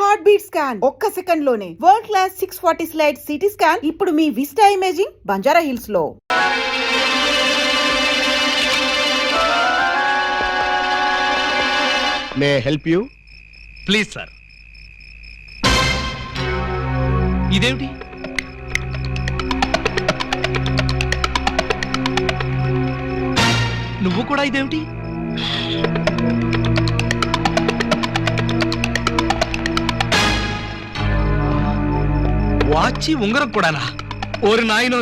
Heart beat scan ఒక్క second లోనే world class 640 slide CT scan ఇప్పుడు మీ విస్టా ఇమేజింగ్ బంజారా హిల్స్ లో. May help you? Please sir. ఇదేమిటి? నువ్వు కూడా ఇదేమిటి? వాచి ఉంగరం కూడానా? ఓరి నాయనో,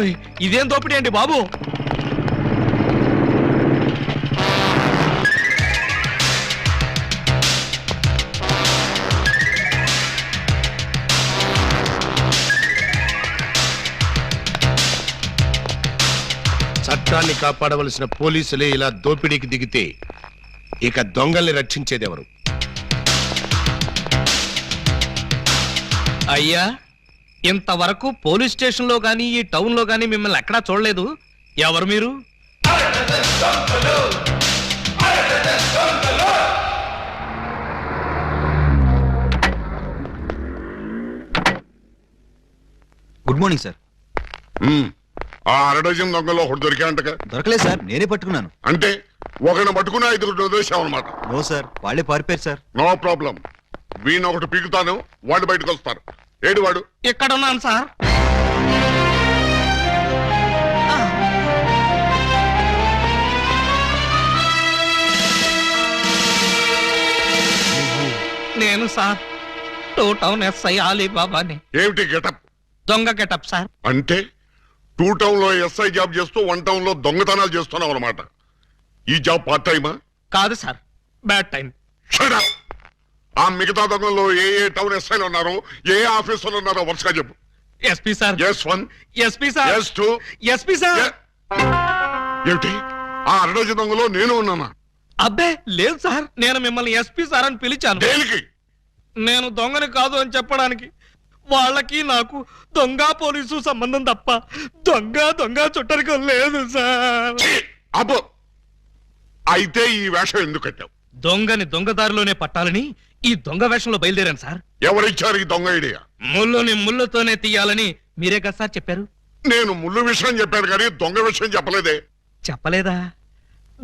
ఇదేం దోపిడీ అండి బాబు. చట్టాన్ని కాపాడవలసిన పోలీసులే ఇలా దోపిడీకి దిగితే ఇక దొంగల్ని రక్షించేదెవరు? అయ్యా, ఇంతవరకు పోలీస్ స్టేషన్ లో గానీ ఈ టౌన్ లో గానీ మిమ్మల్ని ఎక్కడా చూడలేదు. ఎవరు మీరు? Good morning sir. ఆ అరడజన్ దొంగలో ఒకటి దొరికాయంటగా? దొరకలేదు సార్, నేనే పట్టుకున్నాను. అంటే ఒకరిని పట్టుకుని 5 వదిలేసామన్నమాట. నో సార్, వాళ్ళే పారిపోయారు సార్. నో ప్రాబ్లం, వీణ్ ఒకటి పీకుతాను, వాళ్ళు బయటకు వస్తారు. ఏడు వాడు? ఇక్కడ ఉన్నాను సార్. నేను సార్ టూ టౌన్ ఎస్ఐ అలీబాబాని. ఏమిటి గెటప్? దొంగ గెటప్ సార్. అంటే 2 టౌన్ లో ఎస్ఐ జాబ్ చేస్తూ 1 టౌన్ లో దొంగతనాలు చేస్తున్నావు అనమాట. ఈ జాబ్ పార్ట్ టైమా? కాదు sir, bad time. Shut up. ఆ మిగతా దొంగల్లో ఏ టౌన్ ఎస్ఐలు ఉన్నారో, ఏ ఆఫీసులు ఉన్నారో వరుసగా చెప్పు. SP sir. S1, SP sir. S2, SP sir. ఏమిటి ఆ అరడజన్ దొంగలో నేను ఉన్నానా? అబ్బే లేదు సార్, నేను మిమ్మల్ని ఎస్పీ సార్ అని పిలిచాను. దేనికి? నేను దొంగని కాదు అని చెప్పడానికి. వాళ్ళకి నాకు దొంగ పోలీసు సంబంధం తప్ప దొంగ చుట్టరికం లేదు సార్. అబ్బో, అయితే ఈ వేషం ఎందుకు కట్టావు? దొంగని దొంగదారిలోనే పట్టాలని ఈ దొంగ వేషంలో బయలుదేరాను సార్. ఎవరిచ్చారు ఈ దొంగ ఐడియా? ముళ్ళుని ముళ్ళుతోనే తీయాలని మీరే కదా సార్ చెప్పారు. నేను ముళ్ళు విషయం చెప్పాను కానీ దొంగ విషయం చెప్పలేదే. చెప్పలేదా?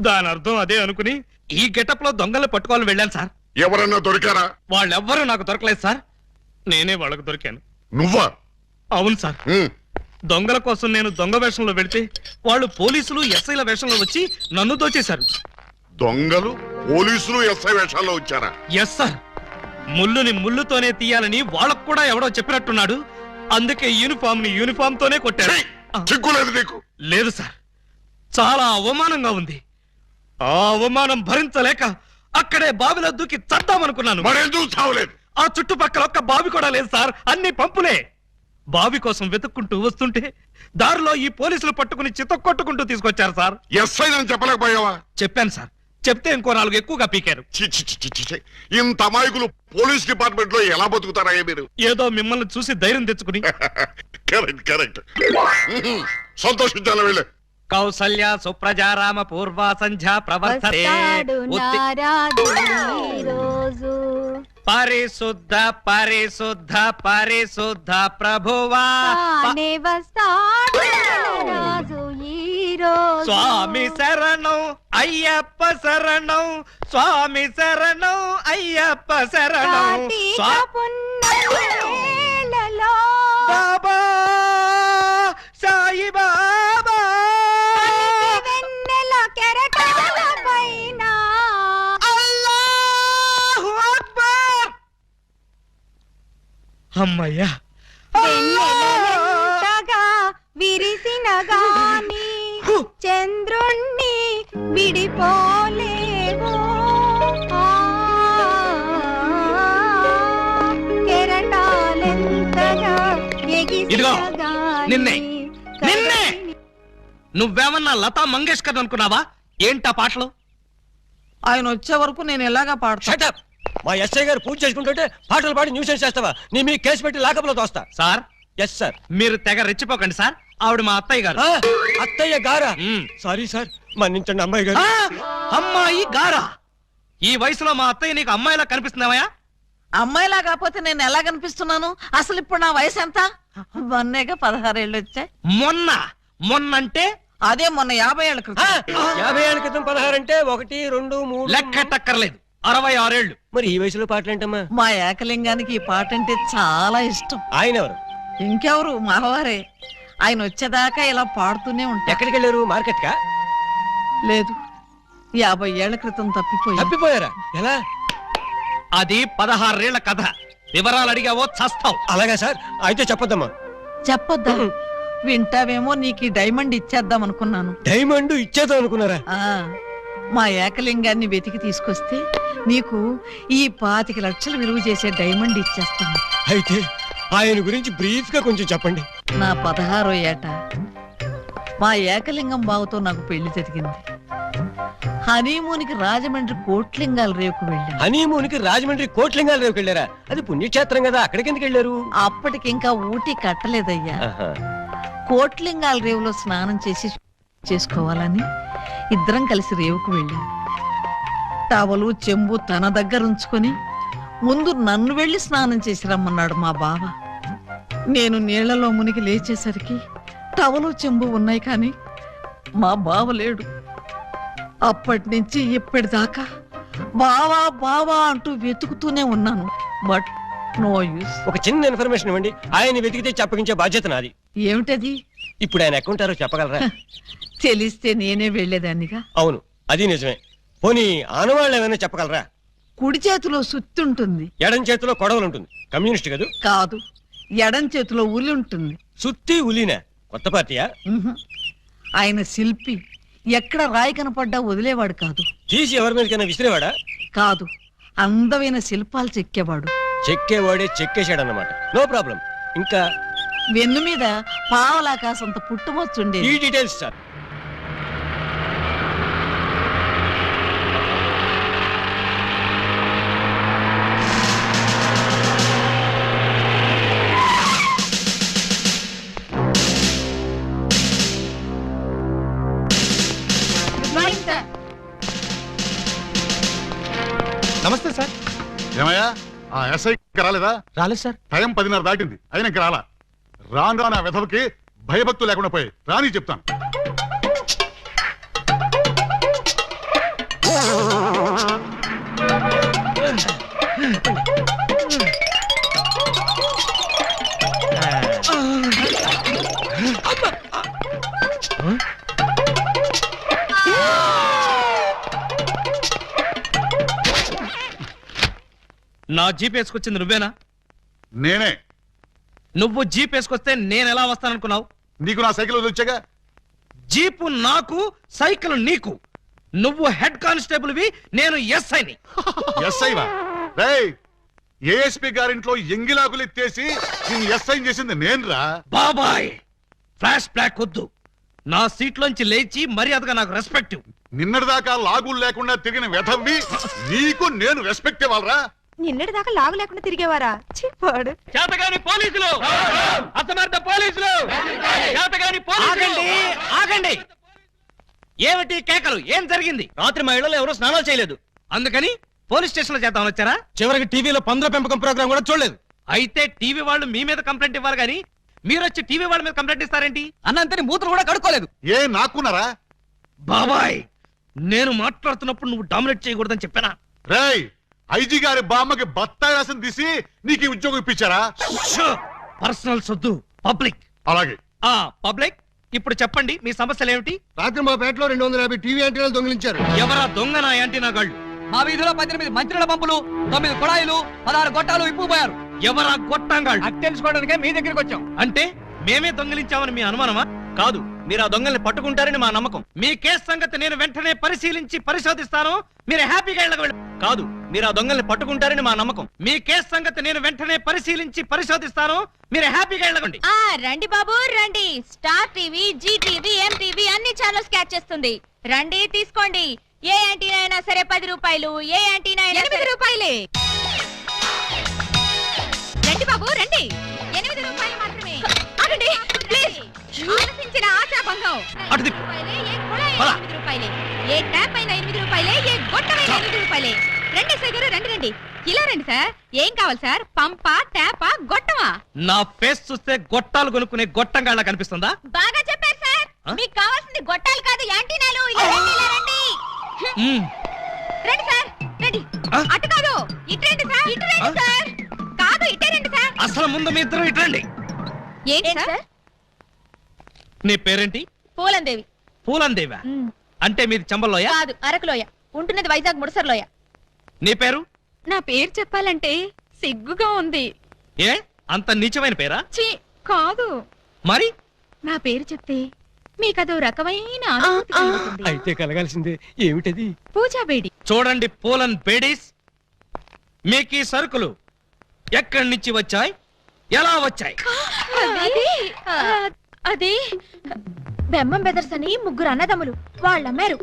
దాని అర్థం అదే అనుకుని ఈ గెటప్ లో దొంగలు పట్టుకోవాలని వెళ్ళాను సార్. ఎవరన్నా దొరికారా? వాళ్ళెవ్వరూ నాకు దొరకలేదు సార్, నేనే వాళ్ళకు దొరికాను. నువ్వా? అవును సార్. దొంగల కోసం నేను దొంగ వేషంలో వెళితే వాళ్ళు పోలీసులు ఎస్ఐల వేషంలో వచ్చి నన్ను దోచేశారు. దొంగలు పోలీసులు ఎస్ఐ వేషాల్లో వచ్చారా? Yes sir. ముళ్ళుని ముళ్ళుతోనే తీయాలని వాళ్ళకు కూడా ఎవడో చెప్పినట్టున్నాడు. అందుకే యూనిఫామ్ తోనే కొట్టారు. చిక్కులేదు నీకు? లేదు సార్, చాలా అవమానంగా ఉంది. ఆ అవమానం భరించలేక అక్కడే బావిలో దూకి చద్దామనుకున్నాను. మరెందుకు చావలేదు? ఆ చుట్టుపక్కల ఒక్క బావి కూడా లేదు సార్, అన్ని పంపులే. బావి కోసం వెతుక్కుంటూ వస్తుంటే దారిలో ఈ పోలీసులు పట్టుకుని చితక్కొట్టుకుంటూ తీసుకొచ్చారు సార్. ఎస్ఐ అని చెప్పలేకపోయావా? చెప్పాను సార్, చెప్తే ఇంకో 4 ఎక్కువగా పీకారు. ఇంత అమాయకులు పోలీస్ డిపార్ట్మెంట్ లో ఎలా బతుకుతారయ్యా మీరు? ఏదో మిమ్మల్ని చూసి ధైర్యం తెచ్చుకుని. కరెక్ట్. సంతోషించాలి వెళ్ళు. కౌసల్య సుప్రజారామ పూర్వ సంధ్యా ప్రవర్తతే. పరిశుద్ధ పరిశుద్ధ పరిశుద్ధ ప్రభువా స్వామి శరణం అయ్యప్ప శరణం, స్వామి శరణం అయ్యప్ప శరణం. బాబా సాయి బాబా అమ్మయ్యా. విరిసిన గాని చంద్రుణ్ణి విడిపోలేవో, కెరటాలెంతగా ఇదిగో నిన్నే నువ్వేమన్నా లతా మంగేష్కర్ అనుకున్నావా? ఏంటా పాటలు? ఆయన వచ్చే వరకు నేను ఎలాగా పాడతా? మా ఎస్ఐ గారు పూజ చేసుకుంటుంటే పాటలు పాడి న్యూసెన్స్ చేస్తావా? నీ మీ కేసు పెట్టి లాకప్లో తోస్తా. సార్. Yes sir. మీరు తెగ రెచ్చిపోకండి సార్, ఆవిడ మా అత్తయ్య గారు. అత్తయ్య గారా? సారీ సార్, మన్నించండి అమ్మాయి గారు. అమ్మాయి గారా? ఈ వయసులో మా అత్తయ్య నీకు అమ్మాయిలా కనిపిస్తున్నావా? అమ్మాయిలా కాకపోతే నేను ఎలా కనిపిస్తున్నాను? అసలు ఇప్పుడు నా వయసు ఎంత? మొన్నేగా 16 ఏళ్ళు వచ్చాయి. మొన్నంటే అదే మొన్న 50 ఏళ్ళ క్రితం. 50 ఏళ్ళ క్రితం 16 అంటే 1, 2, 3 లెక్కటక్కర్లేదు. 66 ఏళ్ళు. మరి ఈ వయసులో పాటలు ఏంటమ్మా? మా ఏకలింగానికి ఈ పాట అంటే చాలా ఇష్టం. ఆయన ఎవరు? ఇంకెవరు, మావారే. ఆయన వచ్చేదాకా ఇలా పాడుతూనే ఉంటా. ఎక్కడికి వెళ్ళారు? మార్కెట్ కా? లేదు, 50 ఏళ్ల క్రితం తప్పిపోయి. తప్పిపోయారా? ఎలా? అది 16 ఏళ్ల కథ. వివరాలు అడిగావో చస్తావు. అలాగా సార్, అయితే చెప్పొద్దమ్మా. చెప్పొద్దా? వింటావేమో, నీకు ఈ డైమండ్ ఇచ్చేద్దాం అనుకున్నాను. డైమండ్ ఇచ్చేద్దాం అనుకున్నారా? ఆ మా ఏకలింగాన్ని వెతికి తీసుకొస్తే నీకు ఈ 25 లక్షలు విలువ చేసే డైమండ్ ఇచ్చేస్తాను. అయితే ఆయన గురించి బ్రీఫ్ గా కొంచెం చెప్పండి. నా 16వ ఏట మా ఏకలింగం బావతో నాకు పెళ్లి జరిగింది. హనీమూన్కి రాజమండ్రి కోట్లింగాల రేవుకు వెళ్ళాను. హనీమూన్కి రాజమండ్రి కోట్లింగాల రేవుకి వెళ్ళారా? అది పుణ్యక్షేత్రం కదా, అక్కడికి ఎందుకు వెళ్ళారు? అప్పటికింకా ఊటీ కట్టలేదయ్యా. ఆహా. కోట్లింగాల రేవులో స్నానం చేసుకోవాలని ఇద్దరం కలిసి రేవుకు వెళ్ళాం. టవలు చెంబు తన దగ్గర ఉంచుకొని ముందు నన్ను వెళ్ళి స్నానం చేసి రమ్మన్నాడు మా బావ. నేను నీళ్లలో మునిగి లేచేసరికి టవలు చెంబు ఉన్నాయి, కానీ మా బావ లేడు. అప్పటి నుంచి ఇప్పటిదాకా బావా బావా అంటూ వెతుకుతూనే ఉన్నాను. But no use. ఒక చిన్న ఇన్ఫర్మేషన్ ఇవ్వండి, ఆయన వెతికితే చెప్పగించే బాధ్యత నాది. ఏమిటది? ఇప్పుడు ఆయన ఎక్కడుంటారో చెప్పగలరా? తెలిస్తే నేనే వెళ్లేదాన్నిగా. అవును, అది నిజమే. పోనీ ఆనవాళ్ళు ఏమైనా చెప్పగలరా? కుడి చేతిలో సుత్తుంటుంది, ఎడం చేతిలో కొడవలు ఉంటుంది. కమ్యూనిస్ట్ కదూ? కాదు, ఎడం చేతిలో ఉలి ఉంటుంది. సుత్తి ఉలీనా? కొత్త పార్టీయా? ఉహు. ఆయన శిల్పి, ఎక్కడ రాయి కనపడ్డా వదిలేవాడు కాదు. తీసి ఎవరి మీదకైనా విసిరేవాడా? కాదు, అందమైన శిల్పాలు చెక్కేవాడు. చెక్కేవాడే చెక్కేశాడన్నమాట. No problem. ఇంకా వెన్ను మీద పావలాకాసంత పుట్టుమొచ్చుండే. ఈ డీటెయిల్స్ సార్. నమస్తే సార్. ఏమయ్యా ఆ ఎస్ఐ రాలేదా? రాలేదు సార్. టైం 10:30 దాటింది, అయినా ఇంకా రాలా. రాను రాను ఆ వెధవకి భయభక్తులు లేకుండా పోయి రాని చెప్తాను. నా జీప్ వేసుకొచ్చింది నువ్వేనా? నేనే. నువ్వు జీప్ వేసుకొస్తే నేను ఎలా వస్తాననుకున్నావు? నీకు నా సైకిల్ వదిలిచ్చాగా. జీపు నాకు, సైకిల్ నీకు. నువ్వు హెడ్ కానిస్టేబుల్ వి, నేను ఎస్ఐని. ఎస్ఐవా? రేయ్, ఏఎస్పీ గారింట్లో ఎంగిలాకులు ఎత్తేసి నేను ఎస్ఐ చేసింది నేనురా. బాబాయ్, ఫ్లాష్ బ్లాక్ వద్దు. నా సీట్లోంచి లేచి మర్యాదగా నాకు రెస్పెక్ట్. నిన్నటిదాకా లాగులు లేకుండా తిరిగిన వెధవ్వి నీకు నేను రెస్పెక్ట్ ఇవ్వాలరా? నిన్నటి దాకా లాగు లేకుండా తిరిగేవారా? చిప్పాడు. చేతగాని పోలీసులు, అసమర్థ పోలీసులు, చేతగాని పోలీసులు. ఆగండి. ఏమిటి కేకలు? ఏం జరిగింది? రాత్రి మా ఇళ్లలో ఎవరో స్నానాలు చేయలేదు, అందుకని పోలీస్ స్టేషన్ లో చేద్దామని వచ్చారా? చివరికి టీవీలో పందుల పెంపకం ప్రోగ్రామ్ కూడా చూడలేదు. అయితే టీవీ వాళ్ళు మీ మీద కంప్లైంట్ ఇవ్వాలి గానీ మీరు వచ్చి టీవీ వాళ్ళ మీద కంప్లైంట్ ఇస్తారేంటి? అన్నంతని మూతులు కూడా కడుక్కోలేదు. ఏ నాకున్నారా? బాబాయ్, నేను మాట్లాడుతున్నప్పుడు నువ్వు డామినేట్ చేయకూడదని చెప్పానా? రేయ్, ఐజీ గారి బామ్మకి బత్తాయి రాసం తీసి నీకు ఈ ఉద్యోగం ఇప్పించారా? పర్సనల్ సొద్దు, పబ్లిక్. అలాగే. పబ్లిక్, ఇప్పుడు చెప్పండి మీ సమస్యలు ఏమిటి? రాత్రి మా పేటలో 250 టీవీ యాంటీనాలు దొంగిలించారు. ఎవరా దొంగ నా యాంటీనా గాళ్ళు? మా వీధిలో 18 మంత్రుల పంపులు, 9 కుళాయిలు, 16 గొట్టాలు ఇప్పుపోయారు. ఎవరా గొట్టంగాళ్ళు? అది తెలుసుకోవడానికే మీ దగ్గరికి వచ్చాం. అంటే మేమే దొంగిలించామని మీ అనుమానమా? కాదు, మీరు ఆ దొంగల్ని పట్టుకుంటారని మా నమ్మకం. మీ కేసు సంగతి నేను వెంటనే పరిశీలించి పరిశోధిస్తాను. మీరు హ్యాపీగా ఇళ్ళకి వెళ్ళండి. కాదు, మీరు ఆ దొంగల్ని పట్టుకుంటారని మా నమ్మకం. మీ కేసు సంగతి నేను వెంటనే పరిశీలించి పరిశోధిస్తాను. మీరు హ్యాపీగా వెళ్ళండి. రండి బాబు రండి. Star TV, Zee TV, MTV అన్ని ఛానల్స్ క్యాచ్ చేస్తుంది. రండి తీసుకోండి. ఏ యాంటీనా అయినా సరే 10 రూపాయలు, ఏ యాంటీనా అయినా 8 రూపాయలే. రండి బాబు రండి. 8 రూపాయలు మాత్రమే. ఆగండి ప్లీజ్. ఆలోచించిన ఆశాభంగం. అటు తిప్పు. ఏ కుళాయి 8 రూపాయలే, ఏ ట్యాప్ అయినా 8 రూపాయలే, ఏ గొట్టమైనా 8 రూపాయలే. రండి సైగరు రండి రండి. ఇలా రండి సార్. ఏం కావాలి సార్? పంపా, ట్యాపా, గొట్టమా? నా ఫేస్ చూస్తే గొట్టాలు కొనుక్కునే గొట్టంగాళ్ళ కనిపిస్తుందా? బాగా చెప్పారు సార్. ఆ? మీకు కావాల్సింది గొట్టాలు కాదు, యాంటీనాలు. ఇలా రండి, ఇలా రండి. మ్మ్. రండి సార్, రండి. ఆ? అటు కాదు, ఇటు రండి సార్. ఇటు రండి సార్. కాదు, ఇటే రండి సార్. అసలు ముందు మీ ఇద్దరు ఇట్రండి. ఏంటి సార్? నీ పేరేంటి? పూలందేవి. పూలందేవా? అంటే మీది చంబల్లోయ? కాదు, అరకులోయ. ఉంటున్నది వైజాగ్ ముడసర్లోయ. నీ పేరు? నా పేరు చెప్పాలంటే సిగ్గుగా ఉంది. ఏ అంత నీచమైన పేరా? ఛీ, కాదు. మరి నా పేరు చెప్తే మీకదో రకమైన అనుభూతి కలుగుతుంది. అయితే కలగాల్సిందే. ఏమిటది? పూజా బేడి. చూడండి పూలన్ బేడీస్, మీకు ఈ సరుకులు ఎక్కడి నుంచి వచ్చాయి, ఎలా వచ్చాయి? అది బెమ్మం బెదర్స్ అని ముగ్గురు అన్నదమ్ములు వాళ్ళమ్మారు.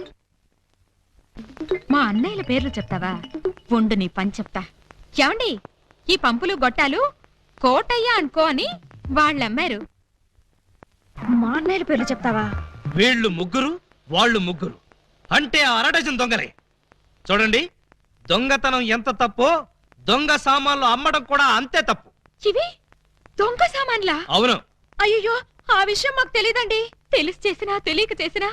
మా అన్నయ్యల పేర్లు చెప్తావా? ఉండు నీ పని చెప్తా. ఏమండి, ఈ పంపులు గొట్టాలు కోటయ్య అనుకో అని వాళ్ళమ్మారు. మా అన్నయ్యల పేర్లు చెప్తావా? వీళ్ళు ముగ్గురు, వాళ్ళు ముగ్గురు, అంటే ఆ అరడజన్ దొంగలే. చూడండి, దొంగతనం ఎంత తప్పో దొంగ సామాన్లు అమ్మడం కూడా అంతే తప్పు. ఇవి దొంగ సామాన్లా? అవును. అయ్యో, ఆ విషయం మాకు తెలీదండి. తెలిసి చేసినా తెలియక చేసినా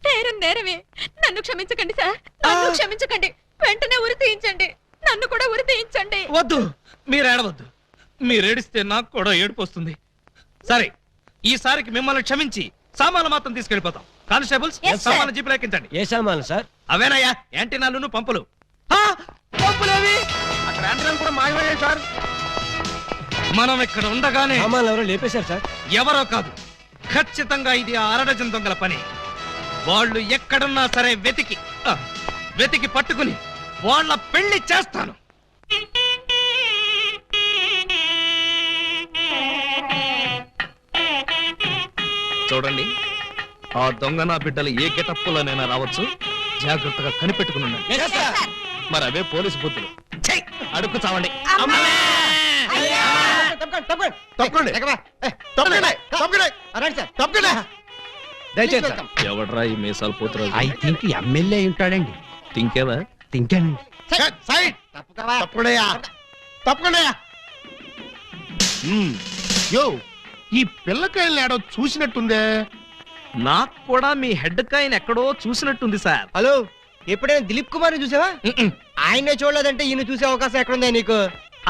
నేరం నేరమే. నన్ను క్షమించకండి సార్, నన్ను క్షమించకండి. వెంటనే ఉరి తీయించండి, నన్ను కూడా ఉరి తీయించండి. వద్దు, మీరు ఏడవద్దు. మీరేడిస్తే నాకు కూడా ఏడుపు వస్తుంది. సరే, ఈసారికి మిమ్మల్ని క్షమించి సామాన్లు మాత్రం తీసుకెళ్లిపోతాం. Constables, Yes, sir. సామాన్లు జీపులో ఎక్కించండి. ఏ సామాను సార్? అవేనయ్యా, యాంటీనాలు, పంపులు. ఆ, పంపులేవి? అక్కడ యాంటీనాలు కూడా మాయమయ్యాయి సార్. మనం ఇక్కడ ఉండగానే సామాన్లు ఎవరో లేపేశారు సార్. ఎవరో కాదు, ఖచ్చితంగా ఇది ఆ అరడజన్ దొంగల పని. వాళ్ళు ఎక్కడున్నా సరే వెతికి పట్టుకుని వాళ్ళ పెళ్లి చేస్తాను. చూడండి, ఆ దొంగ నా బిడ్డలు ఏ గెటప్పులోనైనా రావచ్చు. జాగ్రత్తగా కనిపెట్టుకుని ఉండండి. మరి అవే పోలీసు బుద్ధులు. ఛై, అడుక్కు చావండి. దయచేసి ఎవడ్రా ఈ మీసాలు పోతురాజు? ఐ థింక్ ఎమ్మెల్యే ఉంటాడండి. తింకేవా? తింకానండి. యో, ఈ పిల్లకాయలు ఏడో చూసినట్టుందే. నాకు కూడా మీ హెడ్ కాయిన్ ఎక్కడో చూసినట్టుంది సార్. హలో, ఎప్పుడైనా దిలీప్ కుమార్ చూసావా? ఆయనే చూడలేదంటే ఈయన చూసే అవకాశం ఎక్కడుందా నీకు?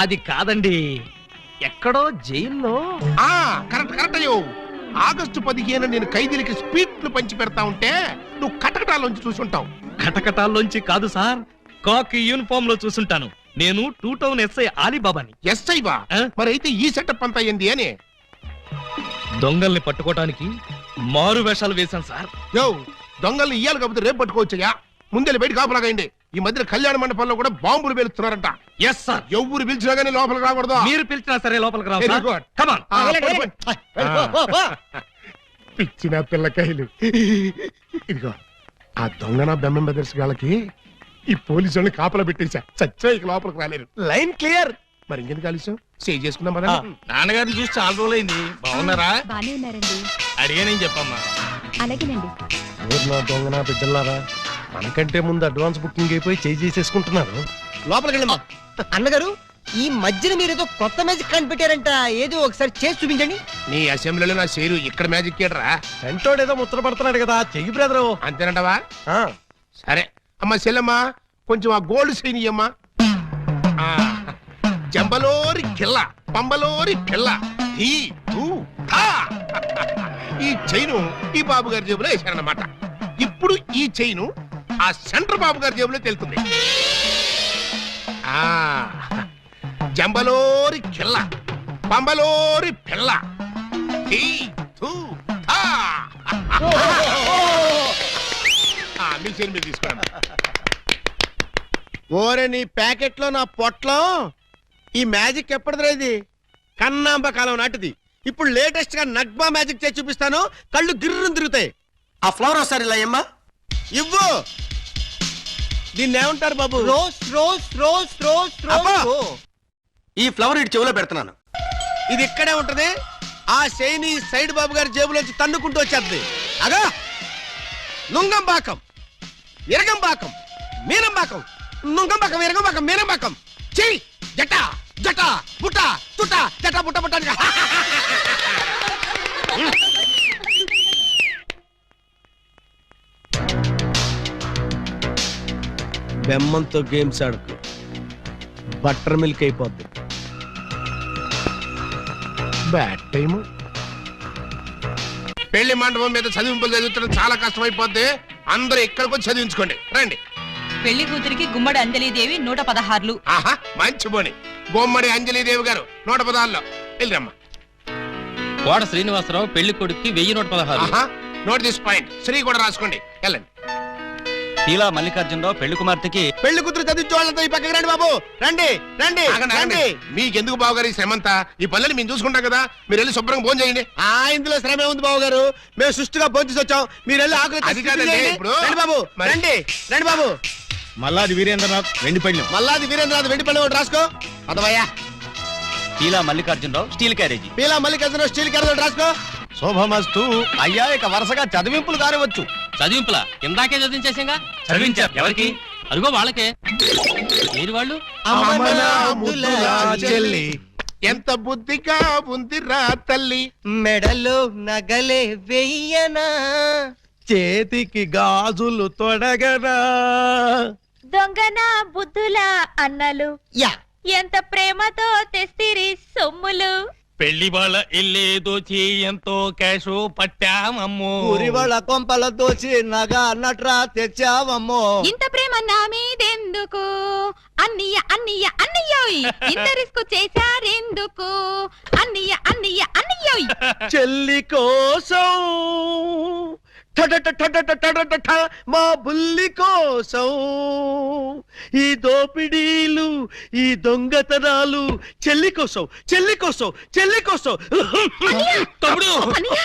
అది కాదండి, ఎక్కడో జైల్లో. ఆ కరెక్ట్ కరెక్ట్ అయ్యో. ఆగస్టు 15 నేను ఖైదీలకి స్పీట్లు పంచి పెడతా ఉంటే నువ్వు కటకటాలోంచి చూసుంటావు. కటకటాల్లోంచి కాదు సార్, కాకి యూనిఫామ్ లో చూసుంటాను. నేను 2 టౌన్ ఎస్ఐ ఆలీబాబాని. ఎస్ఐవా? ఆ? మరి అయితే ఈ సెటప్ అంతా ఏంది అని. దొంగల్ని పట్టుకోవటానికి మారు వేషాలు వేశాను సార్. యో, దొంగల్ని ఇయ్యాలి కాకపోతే రేపు పట్టుకోవచ్చయ్యా. ముందెళ్ళి బయట కాపలాగండి. ఈ మధ్య కళ్యాణ మండపంలో కూడా బాంబులు పేలుస్తున్నారంట. Yes sir. ఎవరు పిలిచినా గానీ లోపలికి రాకూడదు. మీరు పిలిచినా సరే లోపలికి రావు Very sir. good. Come on. ఆ, పడుకోండి. పిచ్చిన పిల్లకాయలు. ఇదిగో, ఆ దొంగన బెమ్మం బెదర్స్ గాళ్ళకి ఈ పోలీసు వాళ్ళని కాపలా పెట్టేశా. చచ్చా ఇక లోపలికి రాలేరు. Line clear. మరి ఇంకెందుకు కలిసాం? సేవ్ చేసుకుందాం కదా. నాన్నగారిని చూసి చాలా రోజులైంది. బాగున్నారా? బానే ఉన్నారండి. అడిగానని చెప్పమ్మా. అలాగేనండి. నా దొంగ నా బిడ్డలారా, మనకంటే ముందు అడ్వాన్స్ బుకింగ్ అయిపోయి చేసేసుకుంటున్నారు. లోపలికి వెళ్ళమ్మా. అన్నగారు, ఈ మధ్యన మీరు ఏదో కొత్త మ్యాజిక్ కనిపెట్టారంట. ఏదో ఒకసారి చేసి చూపించండి. నీ అసెంబ్లీలో నా షేరు ఇక్కడ మ్యాజిక్ ఏడ్రా. సెంటోడు ఏదో ముచ్చట పడుతున్నాడు కదా, చెయ్యి బ్రదరు. అంతేనంటవా? సరే అమ్మా చెల్లమ్మా, కొంచెం ఆ గోల్డ్ చైన్ ఇయ్యమ్మా. జంబలోరి కిల్ల, పంబలోరి పిల్ల. ఈ చైను ఈ బాబు గారి జేబులో వేశారన్నమాట. ఇప్పుడు ఈ చైను ఆ సెంటర్ బాబు గారి జేబులో తెలుతుంది. జంబలోరి కిల్ల, పంబలోరి పిల్ల. మీ చైన్ మీరు తీసుకోండి. ఓరే నీ ప్యాకెట్ లో నా పొట్లో ఈ మ్యాజిక్ ఎప్పటిదిరా? ఇది కన్నాంబ కాలం నాటిది. ఇప్పుడు లేటెస్ట్ గా నగ్మా మ్యాజిక్ చేసి చూపిస్తాను. కళ్ళు గిర్రం తిరుగుతాయి. ఆ ఫ్లవర్ ఒకసారి ఇలా అమ్మా, ఇవ్వు. దీన్ని ఏమంటారు బాబు? రోజ్ రోజ్ రోజ్ రోజ్ అబ్బా! రోజ్. ఈ ఫ్లవర్ ఇటు చెవులో పెడుతున్నాను. ఇది ఇక్కడే ఉంటది. ఆ శైని సైడ్ బాబు గారి జేబులోంచి తన్నుకుంటూ వచ్చేది. అగా నుంగంబాకం, ఇరగంబాకం, మీనంబాకం, నుంగంబాకం, ఇరగంబాకం, మీనంబాకం. చెయ్యి జట జట బుట్ట తుట్ట జట బుట్ట బుట్ట అని. బెమ్మంతో గేమ్స్ ఆడకు, బటర్ మిల్క్ అయిపోద్ది. Bad time. పెళ్లి మండపం మీద చదివింపులు చదివించడం చాలా కష్టమైపోద్ది. అందరూ ఇక్కడికి వచ్చి చదివించుకోండి. రండి. పెళ్లి కూతురికి గుమ్మడి అంజలిదేవి 116. ఆహా మంచి బోని. బొమ్మడి అంజలీదేవి గారు 116లో వెళ్ళరమ్మా. కోట శ్రీనివాసరావు పెళ్లి కొడుక్కి 1116. ఆహా నోట్ దిస్ పాయింట్. శ్రీ కూడా రాసుకోండి. వెళ్ళండి. పీలా మల్లికార్జునరావు పెళ్లి కుమార్తెకి పెళ్లి కూతురు చదివించే వాళ్ళంతా ఈ పక్కకి రండి బాబు. రండి రండి ఆగండి, ఆగండి. రండి. మీకెందుకు బావగారు ఈ శ్రమంతా? ఈ పనులని మేము చూసుకుంటాం కదా. మీరు వెళ్ళి శుభ్రంగా భోజనం చేయండి. ఇందులో శ్రమే ఉంది బాబు గారు. మేము సుష్టిగా భోజనం వచ్చాం. మీరు వెళ్ళి ఆకులు అది కాదండి, చేయండి. ఇప్పుడు రండి బాబు మరి- రండి రండి బాబు. మల్లాది వీరేంద్రనాథ్ వెండి పళ్ళెం, మల్లాది వీరేంద్రనాథ్ వెండి పళ్ళెం ఒకటి రాసుకో. పదవయ్యా. Peela Mallikarjunarao steel carriage. Peela Mallikarjuna steel carriage ఒకటి రాసుకో. శోభమస్తు. అయ్యా ఇక వరుసగా చదివింపులు కానివచ్చు. చదివింపులా? ఇందాకే చదివించేసాగా. చదివించారు ఎవరికి? అదిగో వాళ్ళకే. ఏది వాళ్ళు? అమ్మన ముద్దుల చెల్లి ఎంత బుద్ధిగా ఉందిరా తల్లి. మెడలో నగలే వెయ్యనా, చేతికి గాజులు తొడగరా. దొంగన బుద్ధుల అన్నలు యా ఎంత ప్రేమతో తెస్తిరి సొమ్ములు. పెళ్లి వాళ్ళ ఇల్లే దోచి ఎంతో క్యాష్ పట్టామమ్మో. ఊరి వాళ్ళ కొంపల దోచి నగ నట్రా తెచ్చావమ్మో. ఇంత ప్రేమ నా మీదెందుకు అన్నయ్య అన్నయ్య అన్నయ్యోయ్. ఇంత రిస్క్ చేశారెందుకు అన్నయ్య అన్నయ్య అన్నయ్యోయ్. చెల్లి కోసం టడట మా బుల్లి కోసం ఈ దోపిడీలు ఈ దొంగతనాలు చెల్లి కోసం చెల్లి కోసం చెల్లి కోసం. తమ్ముడు అన్నయ్య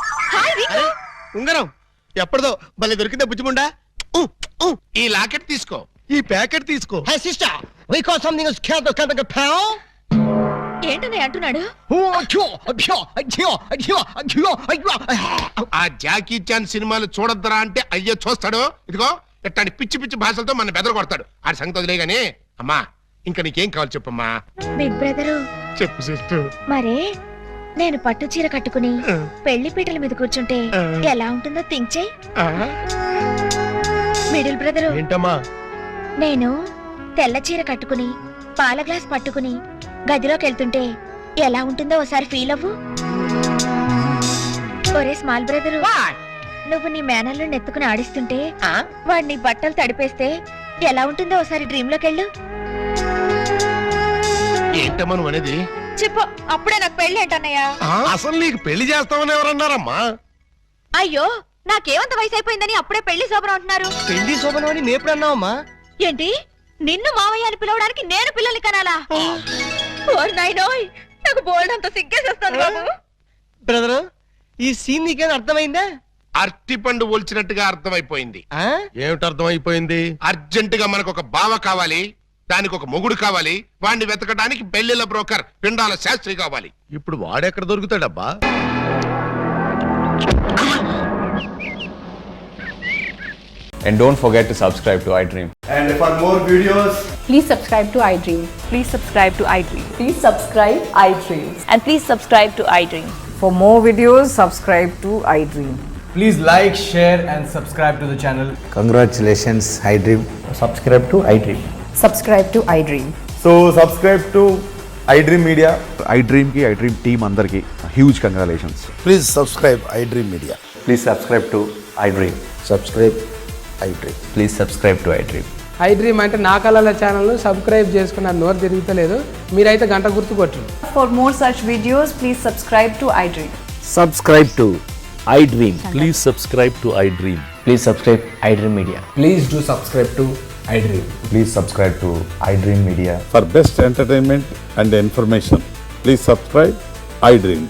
హాయ్ రింగు. ఉంగరం ఎప్పటిదో భలే దొరికిందే బుజ్జిముండా. ఈ లాకెట్ తీసుకో. ఈ ప్యాకెట్ తీసుకో. హే sister, we got something that's kind of pound. ఏంటన్నయ్య అంటున్నాడు? ఆ జాకీ చాన్ సినిమాలు చూడొద్దరా అంటే అయ్యో చూస్తాడు. ఇదిగో ఇట్లాంటి పిచ్చి పిచ్చి భాషలతో మన బెదర కొడతాడు. ఆడి సంగతి వదిలే గానీ అమ్మా ఇంకా నీకేం కావాలి చెప్పమ్మా. బిగ్ బ్రదరు చెప్పు సిస్టర్. మరే నేను పట్టు చీర కట్టుకుని పెళ్లి పీటల మీద కూర్చుంటే ఎలా ఉంటుందో థింక్ చెయ్. మిడిల్ బ్రదరు ఏంటమ్మా? నేను తెల్ల చీర కట్టుకుని పాల గ్లాస్ పట్టుకుని గదిలోకి వెళ్తుంటే ఎలా ఉంటుందో ఒకసారి ఫీల్ అవ్వు. ఒరే స్మాల్ బ్రదరు, నువ్వు నీ మేనల్లో నెత్తుకుని ఆడిస్తుంటే వాడు నీ బట్టలు తడిపేస్తే ఎలా ఉంటుందో ఒకసారి డ్రీమ్ లోకి వెళ్ళు. ఏంటమ్మా నువ్వు అనేది? చెప్పు, అప్పుడే నాకు పెళ్లి ఏంటన్నయ్యా? అసలు నీకు పెళ్లి చేస్తామని ఎవరన్నారమ్మా? అయ్యో, నాకేమంత వయసు అయిపోయిందని అప్పుడే పెళ్లి శోభనం అంటున్నారు. పెళ్లి శోభనం అని మేప్పుడు అన్నావమ్మా? ఏంటి, నిన్ను మావయ్య అని పిలవడానికి నేను పిల్లల్ని కనాలా? ఓరి నాయనోయ్, నాకు బోల్డ్ అంత సిగ్గేసేస్తాను బాబు. బ్రదరు, ఈ సీన్ నీకేం అర్థమైందా? అరటి పండు ఒలిచినట్టుగా అర్థమైపోయింది. ఏమిటి అర్థమైపోయింది? అర్జెంట్ గా మనకు ఒక బావ కావాలి, దానికి ఒక మొగుడు కావాలి, వాడిని వెతకడానికి పెళ్లిళ్ళ బ్రోకర్ పిండాల శాస్త్రి కావాలి. ఇప్పుడు వాడెక్కడ దొరుకుతాడబ్బా? And don't forget to subscribe to iDream. And for more videos, please subscribe to iDream. Please subscribe to iDream. Please subscribe iDream. And please subscribe to iDream. For more videos, subscribe to iDream. please like, share and subscribe to the channel. Congratulations, iDream. Subscribe to iDream. Subscribe to iDream. So subscribe to iDream Media. iDream ki iDream team andarki huge congratulations. Please subscribe iDream Media. Please subscribe to iDream. Subscribe iDream. Please subscribe to iDream. iDream అంటే నా కళల channel subscribe చేసుకున్న నోరు తిరుగుతలేదు. మీరైతే గంట గుర్తు కొట్టండి. For more such videos, please subscribe to iDream. Subscribe to iDream. Please subscribe to iDream. Please subscribe iDream Media. Please do subscribe to iDream. Please subscribe to iDream Media. For best entertainment and information, please subscribe iDream.